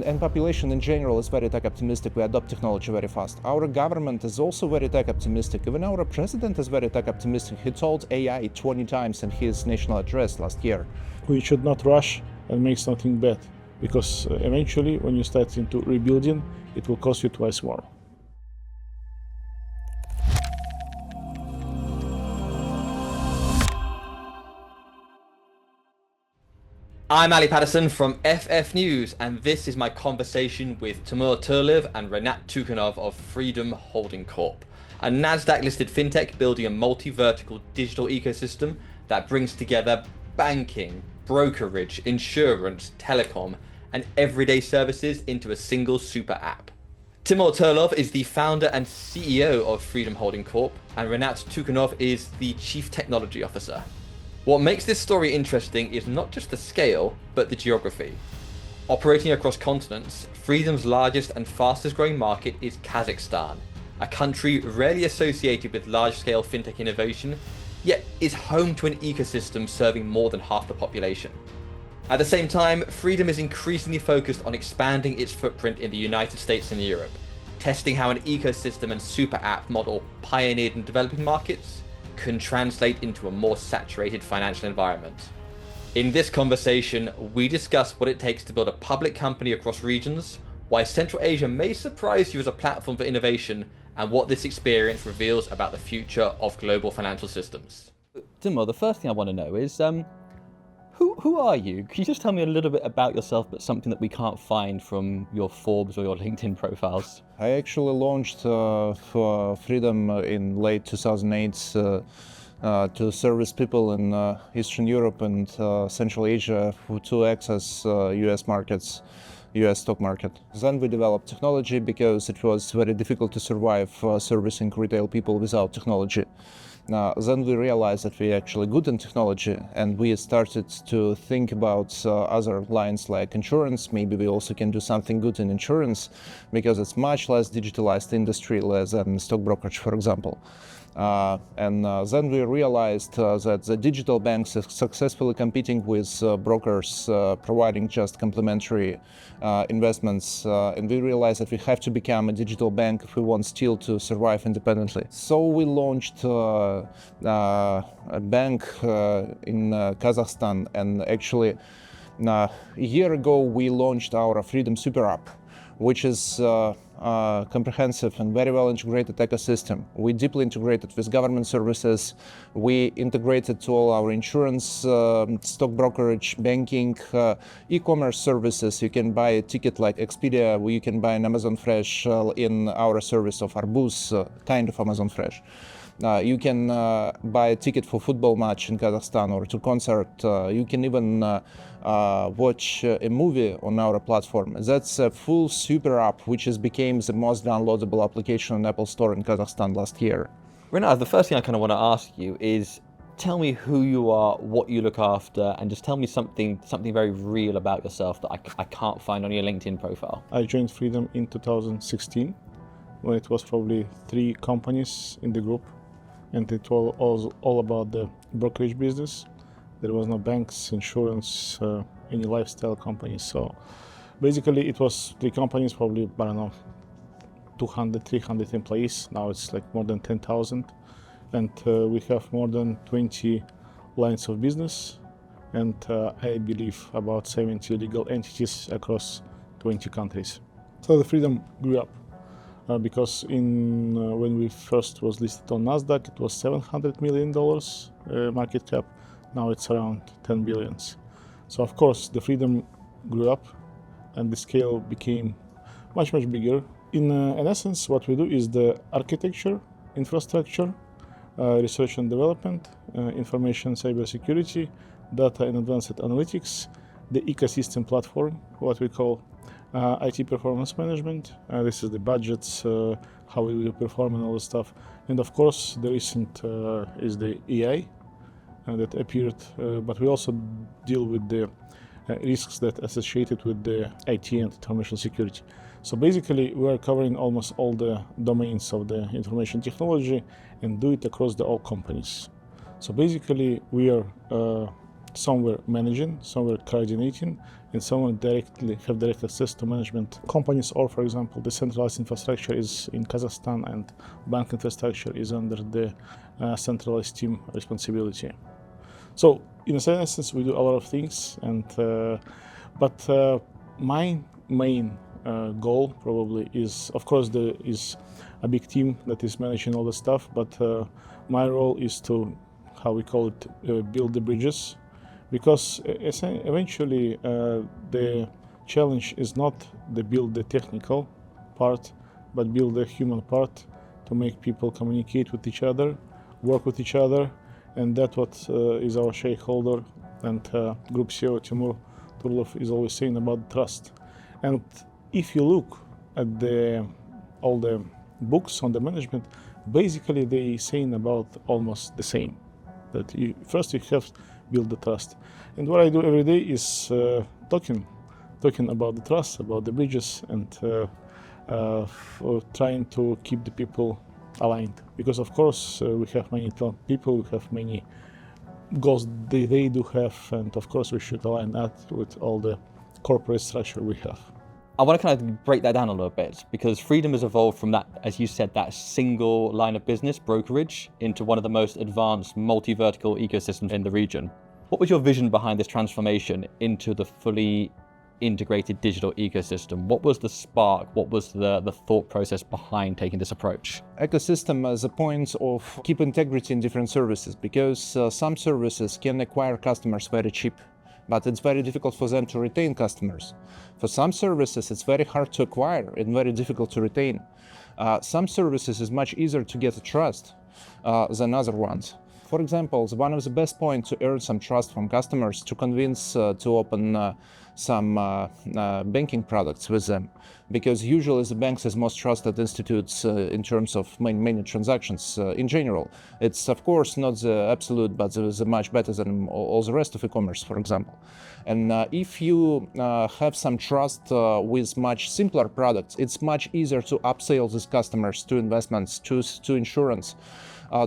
And population in general is very tech optimistic. We adopt technology very fast. Our government is also very tech optimistic. Even our president is very tech optimistic. He told AI 20 times in his national address last year. We should not rush and make something bad, because eventually when you start into rebuilding, it will cost you twice more. I'm Ali Patterson from FF News, and this is my conversation with Timur Turlov and Renat Tukanov of Freedom Holding Corp, a NASDAQ-listed fintech building a multi-vertical digital ecosystem that brings together banking, brokerage, insurance, telecom, and everyday services into a single super app. Timur Turlov is the founder and CEO of Freedom Holding Corp, and Renat Tukanov is the Chief Technology Officer. What makes this story interesting is not just the scale, but the geography. Operating across continents, Freedom's largest and fastest growing market is Kazakhstan, a country rarely associated with large-scale fintech innovation, yet is home to an ecosystem serving more than half the population. At the same time, Freedom is increasingly focused on expanding its footprint in the United States and Europe, testing how an ecosystem and super app model pioneered in developing markets can translate into a more saturated financial environment. In this conversation, we discuss what it takes to build a public company across regions, why Central Asia may surprise you as a platform for innovation, and what this experience reveals about the future of global financial systems. Timur, the first thing I want to know is, who are you? Can you just tell me a little bit about yourself, but something that we can't find from your Forbes or your LinkedIn profiles? I actually launched for Freedom in late 2008 to service people in Eastern Europe and Central Asia to access US markets, US stock market. Then we developed technology because it was very difficult to survive servicing retail people without technology. Then we realized that we're actually good in technology, and we started to think about other lines like insurance. Maybe we also can do something good in insurance because it's much less digitalized industry than stock brokerage, for example. And then we realized that the digital banks are successfully competing with brokers providing just complementary investments, and we realized that we have to become a digital bank if we want still to survive independently. So we launched a bank in Kazakhstan, and actually a year ago we launched our Freedom Super App, which is comprehensive and very well integrated ecosystem. We deeply integrated with government services. We integrated to all our insurance, stock brokerage, banking, e-commerce services. You can buy a ticket like Expedia, where you can buy an Amazon Fresh in our service of Arbuz, kind of Amazon Fresh. You can buy a ticket for football match in Kazakhstan or to concert. You can even watch a movie on our platform. That's a full super app, which became the most downloadable application on Apple Store in Kazakhstan last year. Renat, the first thing I kind of want to ask you is, tell me who you are, what you look after, and just tell me something very real about yourself that I can't find on your LinkedIn profile. I joined Freedom in 2016, when it was probably 3 companies in the group, and it was all about the brokerage business. There was no banks, insurance, any lifestyle companies. So basically it was 3 companies, probably, I don't know, 200, 300 employees. Now it's like more than 10,000. And we have more than 20 lines of business. And I believe about 70 legal entities across 20 countries. So the Freedom grew up. Because when we first was listed on NASDAQ, it was $700 million market cap. Now it's around 10 billions. So of course the Freedom grew up and the scale became much bigger. In essence, what we do is the architecture, infrastructure, research and development, information cybersecurity, data and advanced analytics, the ecosystem platform, what we call IT performance management. This is the budgets, how we will perform and all the stuff. And of course, the recent is the AI that appeared, but we also deal with the risks that associated with the IT and information security. So basically, we are covering almost all the domains of the information technology and do it across all companies. So basically, we are Some were managing, some were coordinating, and some were have direct access to management companies, or for example, the centralized infrastructure is in Kazakhstan and bank infrastructure is under the centralized team responsibility. So in a certain essence, we do a lot of things, and but my main goal probably is, of course, there is a big team that is managing all the stuff, but my role is to, how we call it, build the bridges, because eventually the challenge is not to build the technical part, but build the human part, to make people communicate with each other, work with each other, and that's what is our shareholder and group CEO Timur Turlov is always saying about trust. And if you look at all the books on the management, basically they saying about almost the same. That first you have to build the trust. And what I do every day is talking about the trust, about the bridges, and trying to keep the people aligned. Because of course we have many people, we have many goals they do have, and of course we should align that with all the corporate structure we have. I want to kind of break that down a little bit, because Freedom has evolved from that, as you said, that single line of business, brokerage, into one of the most advanced multi-vertical ecosystems in the region. What was your vision behind this transformation into the fully integrated digital ecosystem? What was the spark? What was the thought process behind taking this approach? Ecosystem as a point of keep integrity in different services, because some services can acquire customers very cheap, but it's very difficult for them to retain customers. For some services, it's very hard to acquire and very difficult to retain. Some services is much easier to get a trust than other ones. For example, one of the best points to earn some trust from customers to convince to open some banking products with them, because usually the banks is most trusted institutes in terms of many transactions in general. It's of course not the absolute, but the much better than all the rest of e-commerce, for example. And if you have some trust with much simpler products, it's much easier to upsell these customers to investments, to insurance,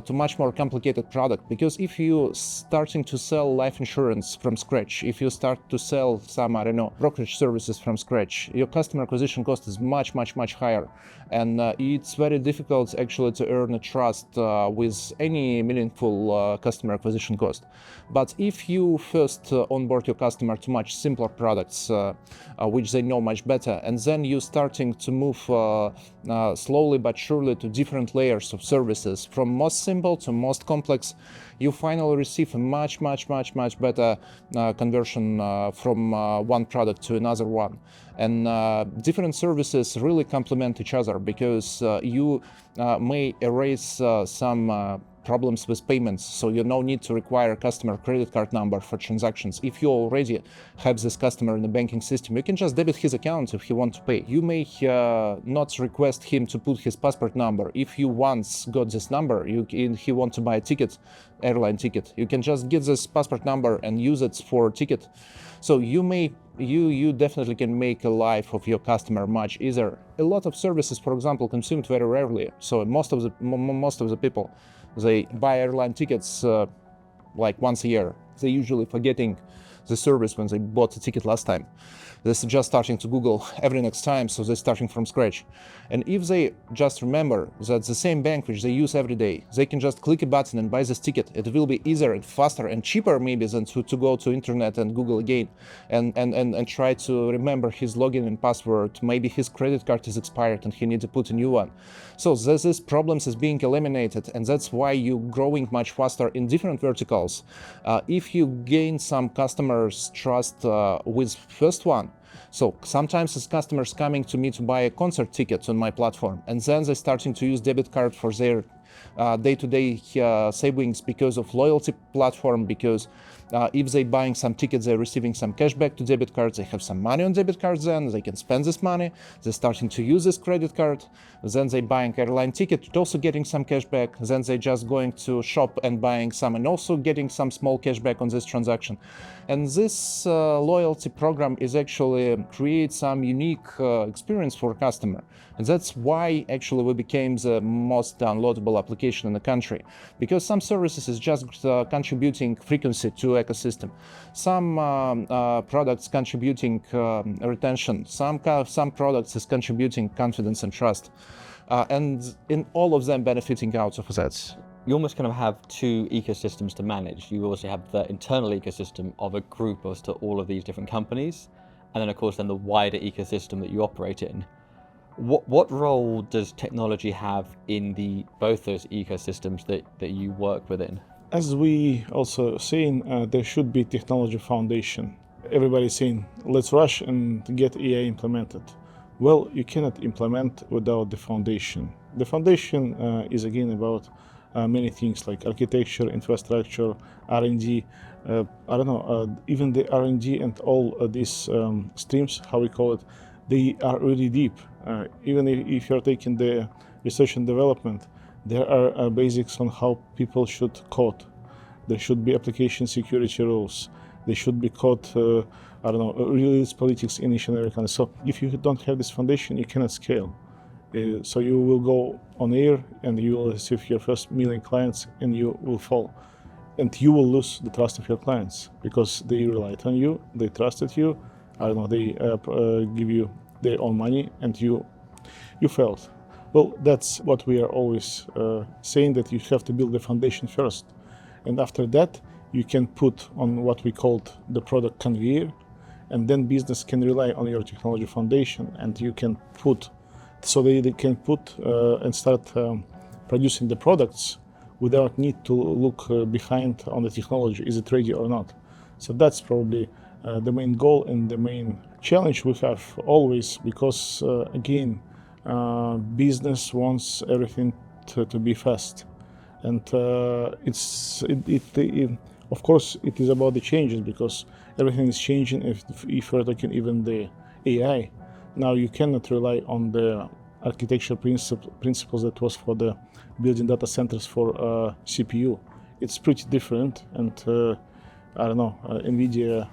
to much more complicated product. Because if you starting to sell life insurance from scratch, if you start to sell some, I don't know, brokerage services from scratch, your customer acquisition cost is much higher. And it's very difficult actually to earn a trust with any meaningful customer acquisition cost. But if you first onboard your customer to much simpler products, which they know much better, and then you starting to move slowly but surely to different layers of services, from most simple to most complex, you finally receive a much better conversion from one product to another one. And different services really complement each other, because you may erase some problems with payments, so you no need to require customer credit card number for transactions. If you already have this customer in the banking system, you can just debit his account if he wants to pay. You may not request him to put his passport number. If you once got this number, he want to buy a ticket, airline ticket, you can just get this passport number and use it for a ticket. So you definitely can make a life of your customer much easier. A lot of services, for example, consumed very rarely. So most of the people, they buy airline tickets like once a year. They usually forgetting the service when they bought the ticket last time. They're just starting to Google every next time, so they're starting from scratch. And if they just remember that the same bank which they use every day, they can just click a button and buy this ticket. It will be easier and faster and cheaper maybe than to go to internet and Google again and try to remember his login and password. Maybe his credit card is expired and he needs to put a new one. So this problems is being eliminated, and that's why you're growing much faster in different verticals. If you gain some customers' trust with first one, so sometimes it's customers coming to me to buy a concert ticket on my platform, and then they're starting to use debit card for their day-to-day savings because of loyalty platform, because if they're buying some tickets, they're receiving some cash back to debit cards, they have some money on debit cards, then they can spend this money, they're starting to use this credit card, then they're buying airline ticket, also getting some cash back, then they're just going to shop and buying some and also getting some small cash back on this transaction. And this loyalty program is actually create some unique experience for customer. And that's why actually we became the most downloadable application in the country, because some services is just contributing frequency to ecosystem. Some products contributing retention, some products is contributing confidence and trust, and in all of them benefiting out of that. You almost kind of have two ecosystems to manage. You also have the internal ecosystem of a group as to all of these different companies, and then of course then the wider ecosystem that you operate in. What role does technology have in both those ecosystems that you work within? As we also saying, there should be technology foundation. Everybody's saying, let's rush and get AI implemented. Well, you cannot implement without the foundation. The foundation is again about many things like architecture, infrastructure, R&D. Even the R&D and all these streams, how we call it, they are really deep. Even if you're taking the research and development, there are basics on how people should code. There should be application security rules. They should be code, realist politics in each and every country. So if you don't have this foundation, you cannot scale. So you will go on air and you will receive your first million clients and you will fall. And you will lose the trust of your clients because they relied on you, they trusted you, they give you their own money and you failed. Well, that's what we are always saying, that you have to build the foundation first. And after that, you can put on what we called the product conveyor, and then business can rely on your technology foundation, and you can put, so they can put and start producing the products without need to look behind on the technology, is it ready or not. So that's probably the main goal and the main challenge we have always, because again, business wants everything to be fast, and of course it is about the changes, because everything is changing. If we're talking even the AI, now you cannot rely on the architectural principles that was for the building data centers for CPU. It's pretty different, and NVIDIA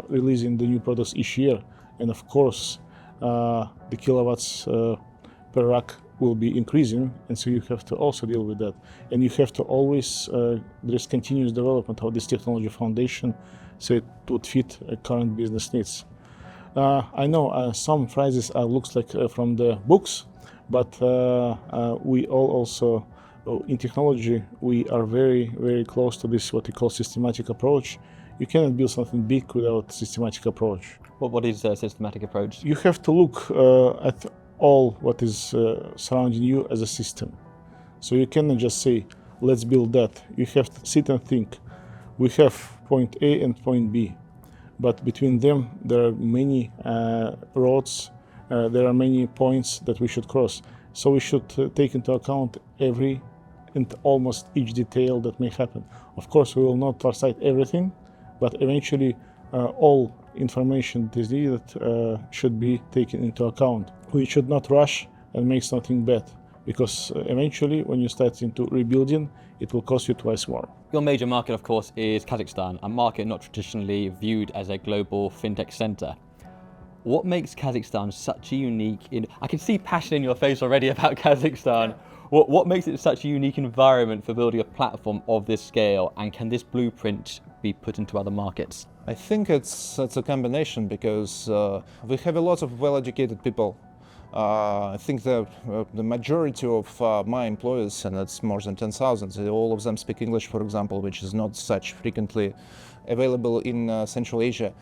releasing the new products each year, and of course the kilowatts per rack will be increasing, and so you have to also deal with that. And you have to always, there's continuous development of this technology foundation, so it would fit current business needs. I know some phrases looks like from the books, but we all also, in technology, we are very, very close to this, what we call systematic approach. You cannot build something big without systematic approach. What is a systematic approach? You have to look at all what is surrounding you as a system. So you cannot just say, let's build that. You have to sit and think. We have point A and point B, but between them there are many roads, there are many points that we should cross. So we should take into account every and almost each detail that may happen. Of course, we will not foresight everything, but eventually all information that is needed should be taken into account. We should not rush and make something bad, because eventually when you start into rebuilding, it will cost you twice more. Your major market, of course, is Kazakhstan, a market not traditionally viewed as a global fintech center. What makes Kazakhstan such a unique, I can see passion in your face already about Kazakhstan. What makes it such a unique environment for building a platform of this scale, and can this blueprint be put into other markets? I think it's a combination, because we have a lot of well-educated people. I think the majority of my employees, and it's more than 10,000, all of them speak English, for example, which is not such frequently available in Central Asia.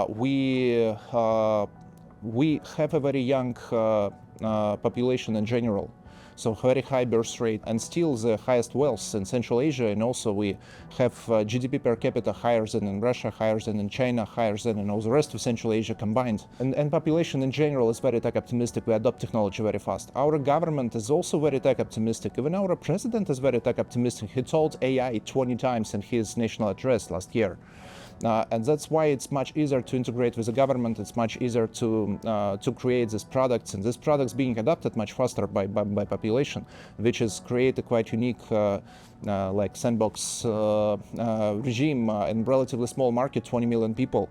We have a very young population in general, so very high birth rate, and still the highest wealth in Central Asia, and also we have GDP per capita higher than in Russia, higher than in China, higher than in all the rest of Central Asia combined. And population in general is very tech optimistic. We adopt technology very fast. Our government is also very tech optimistic. Even our president is very tech optimistic. He told AI 20 times in his national address last year. And that's why it's much easier to integrate with the government. It's much easier to create these products, and these products being adopted much faster by population, which is create a quite unique like sandbox regime in relatively small market, 20 million people.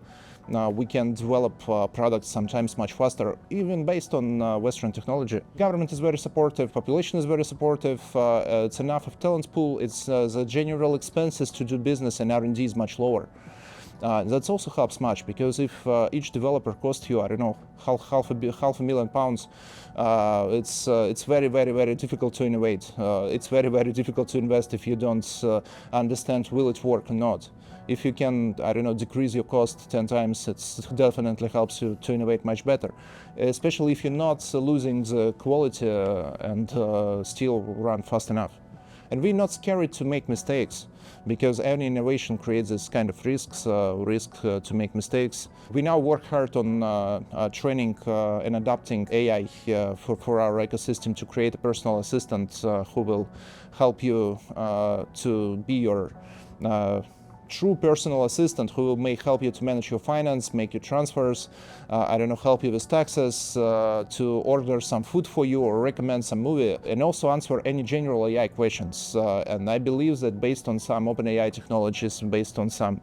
We can develop products sometimes much faster, even based on Western technology. Government is very supportive, population is very supportive, it's enough of talent pool, it's the general expenses to do business and R&D is much lower. That also helps much, because if each developer costs you, I don't know, half £500,000, it's very, very, very difficult to innovate. It's very, very difficult to invest if you don't understand will it work or not. If you can, I don't know, decrease your cost 10 times, it definitely helps you to innovate much better. Especially if you're not losing the quality and still run fast enough. And we're not scared to make mistakes, because any innovation creates this kind of risk to make mistakes. We now work hard on training and adapting AI for our ecosystem to create a personal assistant who will help you to be your true personal assistant, who may help you to manage your finance, make your transfers, I don't know, help you with taxes, to order some food for you or recommend some movie, and also answer any general AI questions. And I believe that based on some open AI technologies, based on some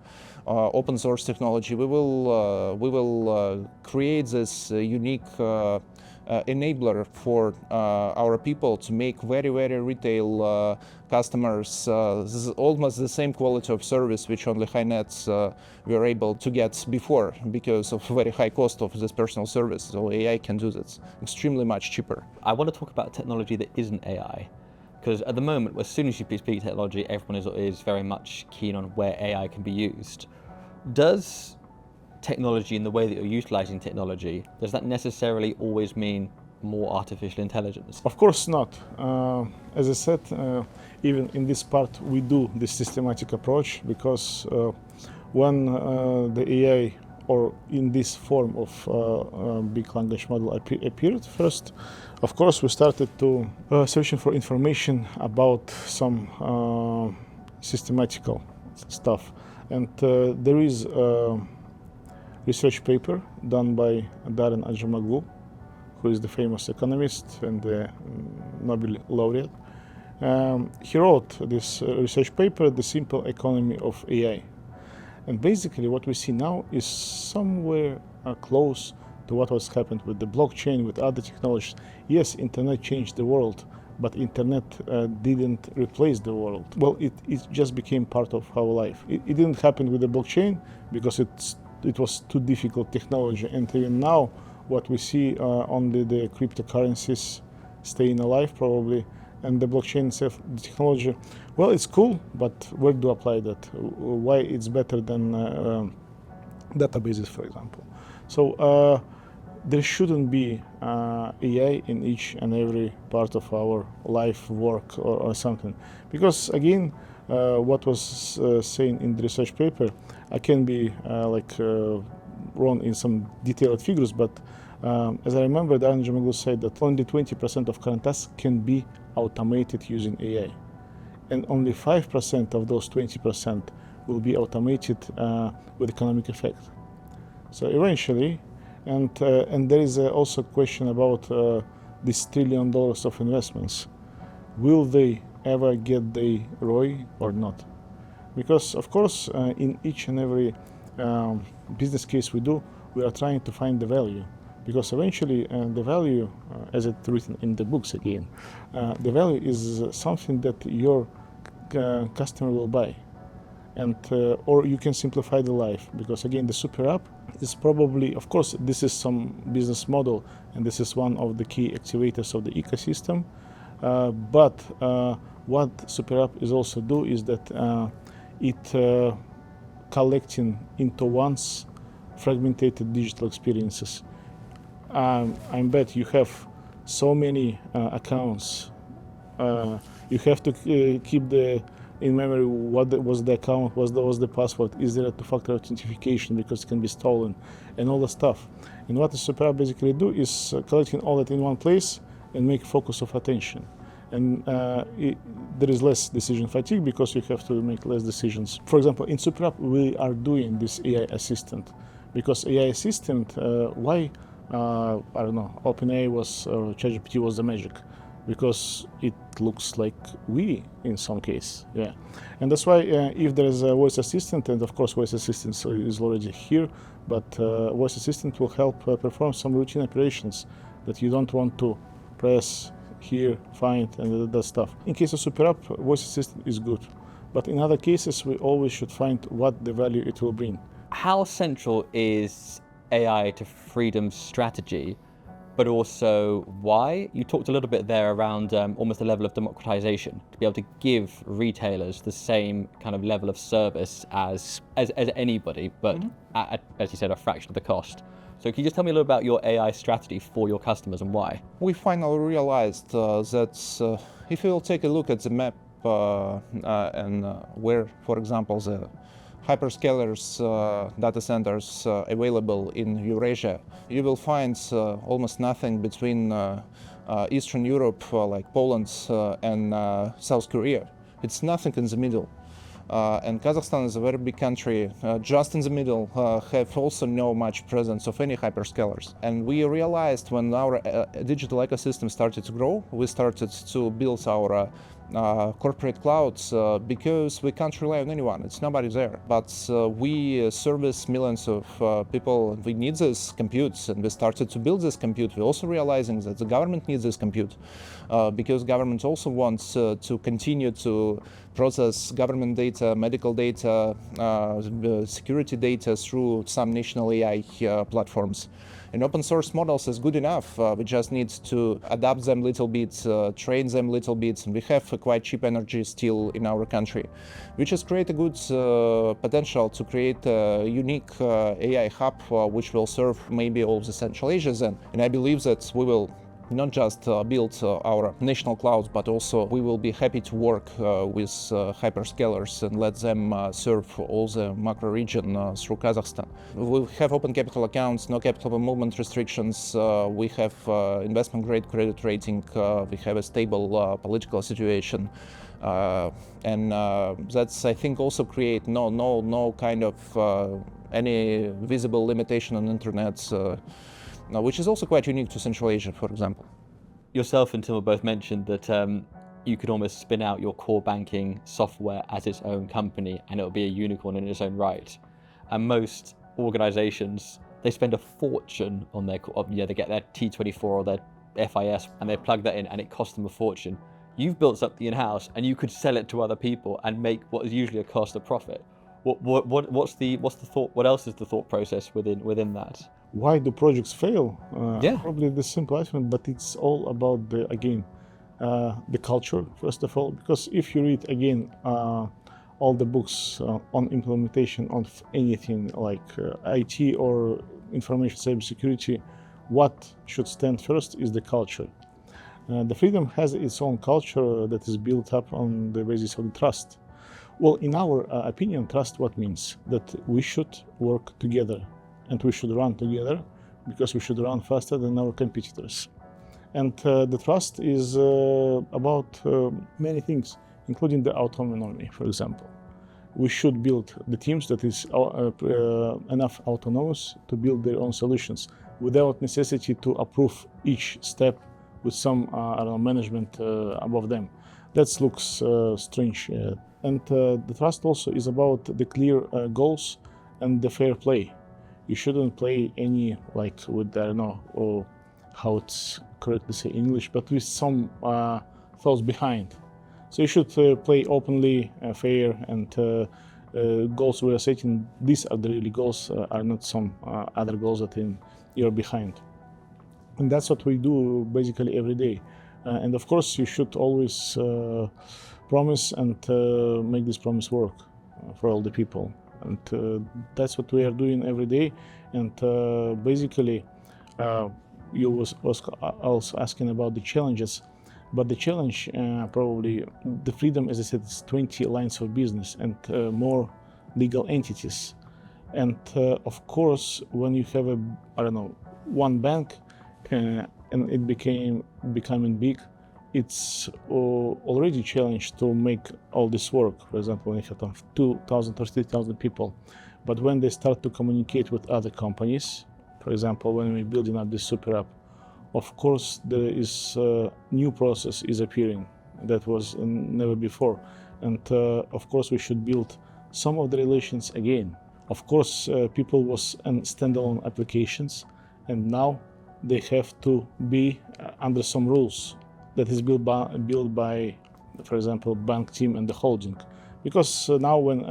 open source technology, we will create this unique enabler for our people to make very, very retail customers. This is almost the same quality of service which only high nets were able to get before, because of very high cost of this personal service. So AI can do this extremely much cheaper. I want to talk about technology that isn't AI, because at the moment, as soon as you speak technology, everyone is very much keen on where AI can be used. Does technology, in the way that you're utilizing technology, does that necessarily always mean more artificial intelligence? Of course not. As I said, even in this part we do this systematic approach, because when the AI, or in this form of big language model appeared first, of course we started to searching for information about some systematical stuff. And there is research paper done by Darren Ajamoglu, who is the famous economist and the Nobel laureate. He wrote this research paper, The Simple Economy of AI. And basically what we see now is somewhere close to what was happened with the blockchain, with other technologies. Yes, internet changed the world, but internet didn't replace the world. Well, it just became part of our life. It didn't happen with the blockchain because it was too difficult technology, and even now what we see only the cryptocurrencies staying alive probably, and the blockchain itself, the technology, well, it's cool, but where do I apply that? Why it's better than databases, for example? So there shouldn't be AI in each and every part of our life, work, or something, because again, what was saying in the research paper, I can be wrong in some detailed figures, but as I remember, Darren Ajamoglu said that only 20% of current tasks can be automated using AI, and only 5% of those 20% will be automated with economic effect. So eventually, and there is also a question about this $1 trillion of investments. Will they ever get the ROI or not? Because of course, in each and every business case we do, we are trying to find the value. Because eventually the value, as it's written in the books again, the value is something that your customer will buy. And or you can simplify the life, because again, the super app is probably, of course, this is some business model, and this is one of the key activators of the ecosystem. But what super app is also do is that it collecting into one's fragmented digital experiences. I bet you have so many accounts. You have to keep in memory what was the account, what was the password, is there a two-factor authentication because it can be stolen, and all the stuff. And what the super app basically do is collecting all that in one place and make focus of attention. And there is less decision fatigue because you have to make less decisions. For example, in super app we are doing this AI assistant, because AI assistant, why I don't know, OpenAI was ChatGPT was the magic, because it looks like we in some case. Yeah, and that's why if there is a voice assistant, and of course voice assistant is already here, but voice assistant will help perform some routine operations that you don't want to press here, find, and that stuff. In case of super app, voice assistant is good, but in other cases we always should find what the value it will bring. How central is AI to Freedom's strategy, but also why? You talked a little bit there around almost a level of democratization, to be able to give retailers the same kind of level of service as anybody, but at, as you said, a fraction of the cost. So can you just tell me a little about your AI strategy for your customers and why? We finally realized that if you will take a look at the map and where, for example, the hyperscalers data centers available in Eurasia, you will find almost nothing between Eastern Europe, like Poland and South Korea. It's nothing in the middle. And Kazakhstan is a very big country, just in the middle, have also no much presence of any hyperscalers. And we realized when our digital ecosystem started to grow, we started to build our corporate clouds because we can't rely on anyone. It's nobody there. But we service millions of people. We need this compute, and we started to build this compute. We're also realizing that the government needs this compute because government also wants to continue to process government data, medical data, security data through some national AI platforms. And open source models is good enough. We just need to adapt them a little bit, train them a little bit. And we have quite cheap energy still in our country, which has created a good potential to create a unique AI hub, which will serve maybe all the Central Asia then. And I believe that we will not just build our national clouds, but also we will be happy to work with hyperscalers and let them serve all the macro region through Kazakhstan. We have open capital accounts, no capital movement restrictions, we have investment grade credit rating, we have a stable political situation. And that's, I think, also create no kind of any visible limitation on internet, which is also quite unique to Central Asia, for example. Yourself and Timur both mentioned that you could almost spin out your core banking software as its own company and it'll be a unicorn in its own right. And most organizations, they spend a fortune on their, they get their T24 or their FIS and they plug that in and it costs them a fortune. You've built something in-house and you could sell it to other people and make what is usually a cost of profit. What's the thought? What else is the thought process within that? Why do projects fail? Yeah. Probably the simple answer, but it's all about the culture, first of all, because if you read again all the books on implementation of anything like IT or information cybersecurity, what should stand first is the culture. The Freedom has its own culture that is built up on the basis of the trust. Well, in our opinion, trust what means? That we should work together and we should run together because we should run faster than our competitors. And the trust is about many things, including the autonomy, for example. We should build the teams that is enough autonomous to build their own solutions without necessity to approve each step with some management above them. That looks strange. And the trust also is about the clear goals and the fair play. You shouldn't play any like with, I don't know, or how it's correct to say in English, but with some thoughts behind. So you should play openly, fair, and goals we are setting. These are the really goals, are not some other goals that you're behind. And that's what we do basically every day. And of course, you should always promise and make this promise work for all the people. And that's what we are doing every day. And basically, you was also asking about the challenges. But the challenge, probably, the Freedom, as I said, is 20 lines of business and more legal entities. And of course, when you have one bank and it becoming big, it's already a challenge to make all this work. For example, when you have 2,000 or 3,000 people. But when they start to communicate with other companies, for example, when we're building up this super app, of course there is new process is appearing that was never before, and of course we should build some of the relations again. Of course people was in standalone applications, and now they have to be under some rules that is built by, for example, bank team and the holding. Because now when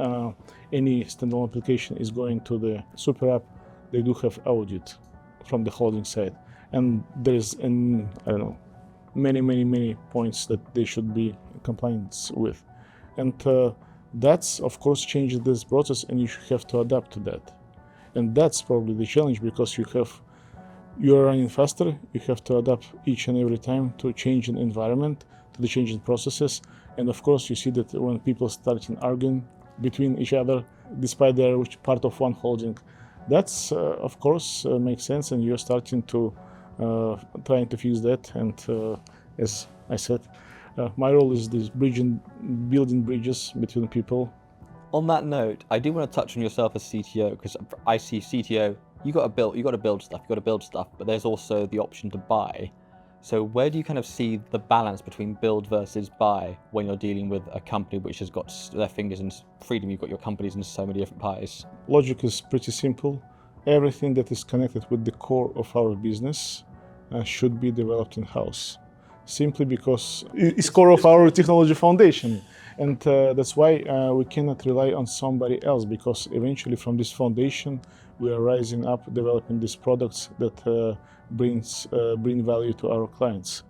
any standalone application is going to the super app, they do have audit from the holding side. And there's, I don't know, many points that they should be compliant with. And that's, of course, changes this process, and you should have to adapt to that. And that's probably the challenge, because you are running faster, you have to adapt each and every time to changing environment, to the changing processes. And of course, you see that when people start arguing between each other, despite they're part of one holding, that's of course makes sense, and you're starting to trying to fix that. And as I said, my role is this building bridges between people. On that note, I do want to touch on yourself as CTO, because I see CTO, you got to build stuff, but there's also the option to buy. So where do you kind of see the balance between build versus buy when you're dealing with a company which has got their fingers in Freedom? You've got your companies in so many different pies. Logic is pretty simple. Everything that is connected with the core of our business should be developed in-house, simply because it's core of our technology foundation. And that's why we cannot rely on somebody else, because eventually from this foundation we are rising up, developing these products that bring value to our clients.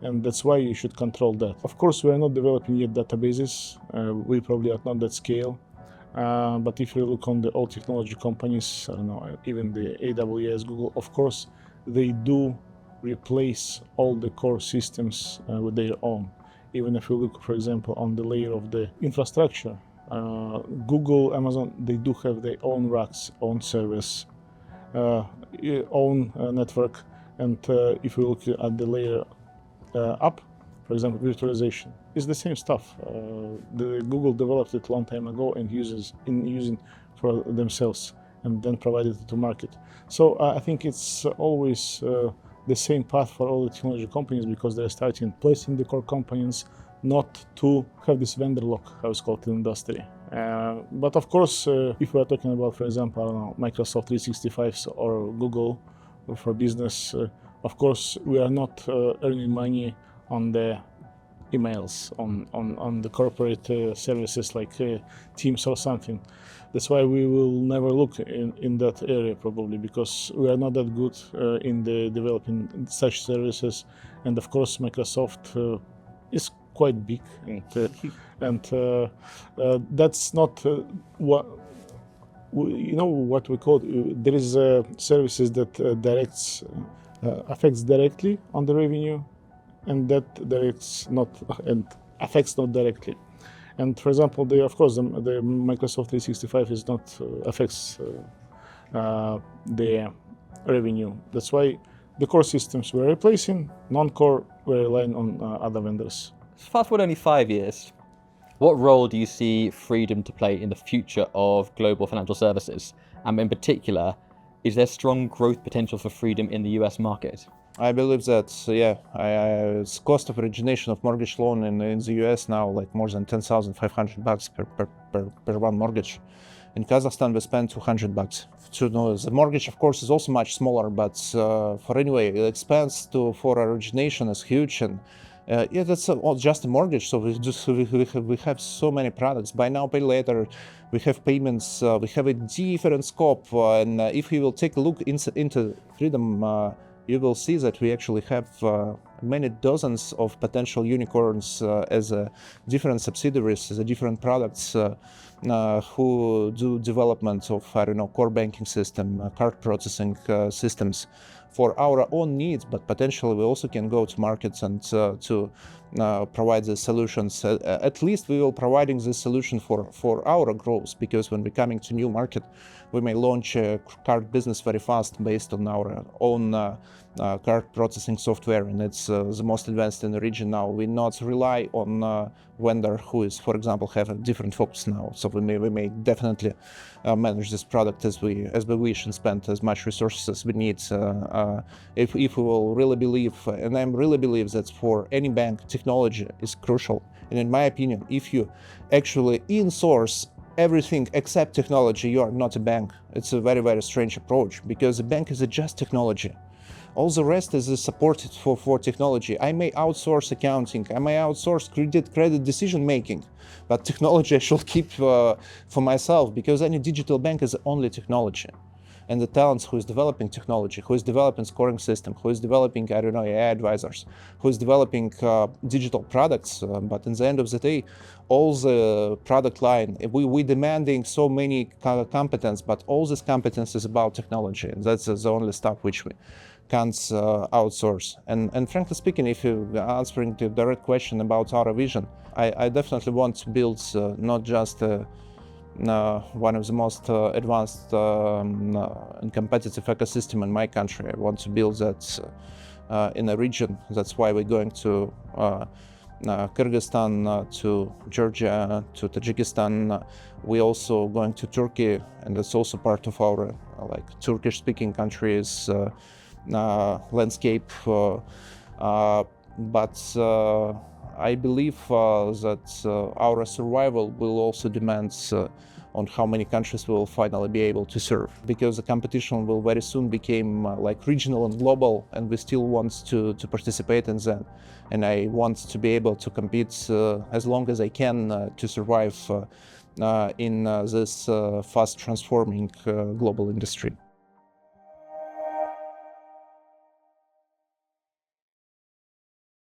And that's why you should control that. Of course, we are not developing yet databases. We probably are not that scale. But if you look on the old technology companies, I don't know, even the AWS, Google, of course, they do replace all the core systems with their own. Even if you look, for example, on the layer of the infrastructure, Google, Amazon, they do have their own racks, own service, own network. And if you look at the layer up, for example, virtualization, it's the same stuff. The Google developed it a long time ago and using for themselves, and then provided it to market. So I think it's always the same path for all the technology companies, because they're starting placing the core components, not to have this vendor lock, how it's called in industry. But of course, if we're talking about, for example, I don't know, Microsoft 365 or Google for business, of course, we are not earning money on the emails, on the corporate services like Teams or something. That's why we will never look in that area, probably, because we are not that good in the developing such services. And of course, Microsoft is quite big, and that's not what what we call. There is services that affects directly on the revenue, and that directs not and affects not directly. And for example, the Microsoft 365 is not affects the revenue. That's why the core systems we're replacing, non-core we're relying on other vendors. Fast forward only 5 years. What role do you see Freedom to play in the future of global financial services? And in particular, is there strong growth potential for Freedom in the US market? I believe that, it's cost of origination of mortgage loan in the US now, like more than $10,500 per one mortgage. In Kazakhstan, we spend $200. The mortgage, of course, is also much smaller, but for anyway, the expense for origination is huge. And that's just a mortgage. So we have so many products. Buy now, pay later. We have payments. We have a different scope. And if you will take a look into Freedom, you will see that we actually have many dozens of potential unicorns as different subsidiaries, as different products who do development of, core banking system, card processing systems for our own needs, but potentially we also can go to markets and to provide the solutions. At least we will providing this solution for our growth, because when we're coming to new market, we may launch a card business very fast based on our own card processing software, and it's the most advanced in the region now. We not rely on vendor who is, for example, have a different focus now. So we may definitely manage this product as we wish and spend as much resources as we need if we will really believe, and I really believe that for any bank, technology is crucial. And in my opinion, if you actually in-source everything except technology, you are not a bank. It's a very, very strange approach, because a bank is just technology. All the rest is supported for technology. I may outsource accounting, I may outsource credit decision making, but technology I should keep for myself, because any digital bank is only technology. And the talents who is developing technology, who is developing scoring system, who is developing, I don't know, AI advisors, who is developing digital products. But in the end of the day, all the product line, we demanding so many competence, but all this competence is about technology. And that's the only stuff which we can't outsource. And frankly speaking, if you're answering the direct question about our vision, I definitely want to build not just one of the most advanced and competitive ecosystem in my country. I want to build that in a region. That's why we're going to Kyrgyzstan, to Georgia, to Tajikistan. We're also going to Turkey, and that's also part of our Turkish-speaking countries landscape. But I believe that our survival will also demand on how many countries we will finally be able to serve, because the competition will very soon become regional and global, and we still want to participate in that. And I want to be able to compete as long as I can to survive in this fast transforming global industry.